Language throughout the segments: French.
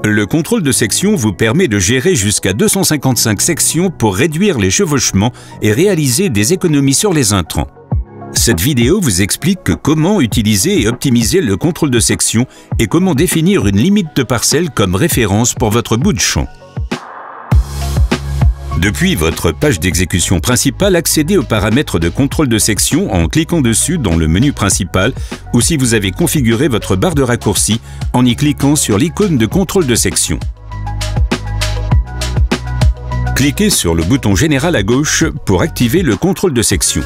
Le contrôle de section vous permet de gérer jusqu'à 255 sections pour réduire les chevauchements et réaliser des économies sur les intrants. Cette vidéo vous explique comment utiliser et optimiser le contrôle de section et comment définir une limite de parcelle comme référence pour votre bout de champ. Depuis votre page d'exécution principale, accédez aux paramètres de contrôle de section en cliquant dessus dans le menu principal ou si vous avez configuré votre barre de raccourci en y cliquant sur l'icône de contrôle de section. Cliquez sur le bouton Général à gauche pour activer le contrôle de section.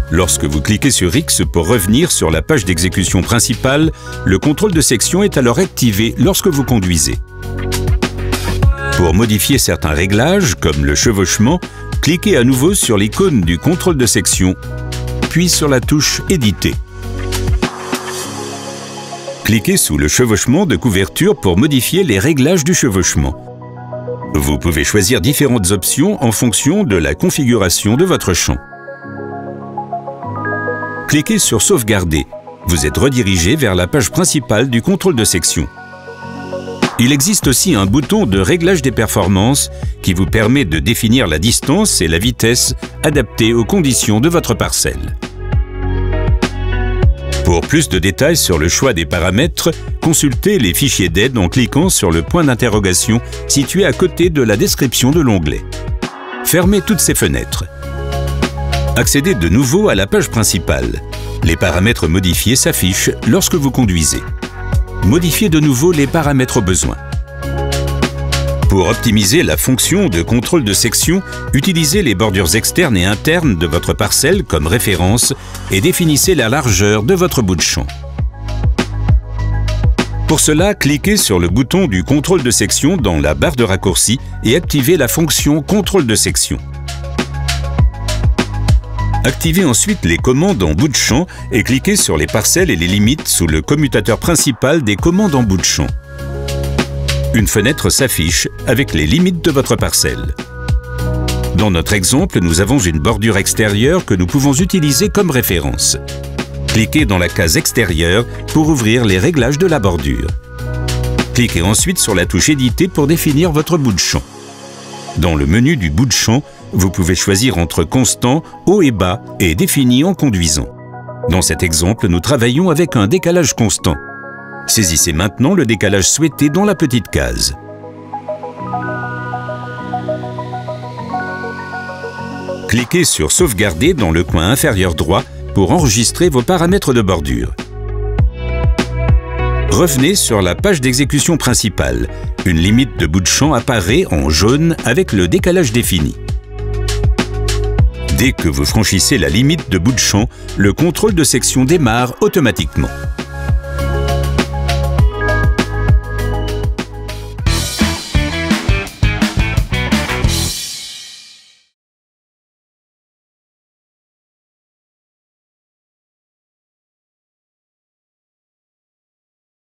Lorsque vous cliquez sur X pour revenir sur la page d'exécution principale, le contrôle de section est alors activé lorsque vous conduisez. Pour modifier certains réglages, comme le chevauchement, cliquez à nouveau sur l'icône du contrôle de section, puis sur la touche « Éditer ». Cliquez sous le chevauchement de couverture pour modifier les réglages du chevauchement. Vous pouvez choisir différentes options en fonction de la configuration de votre champ. Cliquez sur « Sauvegarder ». Vous êtes redirigé vers la page principale du contrôle de section. Il existe aussi un bouton de réglage des performances qui vous permet de définir la distance et la vitesse adaptées aux conditions de votre parcelle. Pour plus de détails sur le choix des paramètres, consultez les fichiers d'aide en cliquant sur le point d'interrogation situé à côté de la description de l'onglet. Fermez toutes ces fenêtres. Accédez de nouveau à la page principale. Les paramètres modifiés s'affichent lorsque vous conduisez. Modifiez de nouveau les paramètres au besoin. Pour optimiser la fonction de contrôle de section, utilisez les bordures externes et internes de votre parcelle comme référence et définissez la largeur de votre bout de champ. Pour cela, cliquez sur le bouton du contrôle de section dans la barre de raccourci et activez la fonction contrôle de section. Activez ensuite les commandes en bout de champ et cliquez sur les parcelles et les limites sous le commutateur principal des commandes en bout de champ. Une fenêtre s'affiche avec les limites de votre parcelle. Dans notre exemple, nous avons une bordure extérieure que nous pouvons utiliser comme référence. Cliquez dans la case extérieure pour ouvrir les réglages de la bordure. Cliquez ensuite sur la touche Éditer pour définir votre bout de champ. Dans le menu du bout de champ, vous pouvez choisir entre constant, haut et bas et défini en conduisant. Dans cet exemple, nous travaillons avec un décalage constant. Saisissez maintenant le décalage souhaité dans la petite case. Cliquez sur Sauvegarder dans le coin inférieur droit pour enregistrer vos paramètres de bordure. Revenez sur la page d'exécution principale. Une limite de bout de champ apparaît en jaune avec le décalage défini. Dès que vous franchissez la limite de bout de champ, le contrôle de section démarre automatiquement.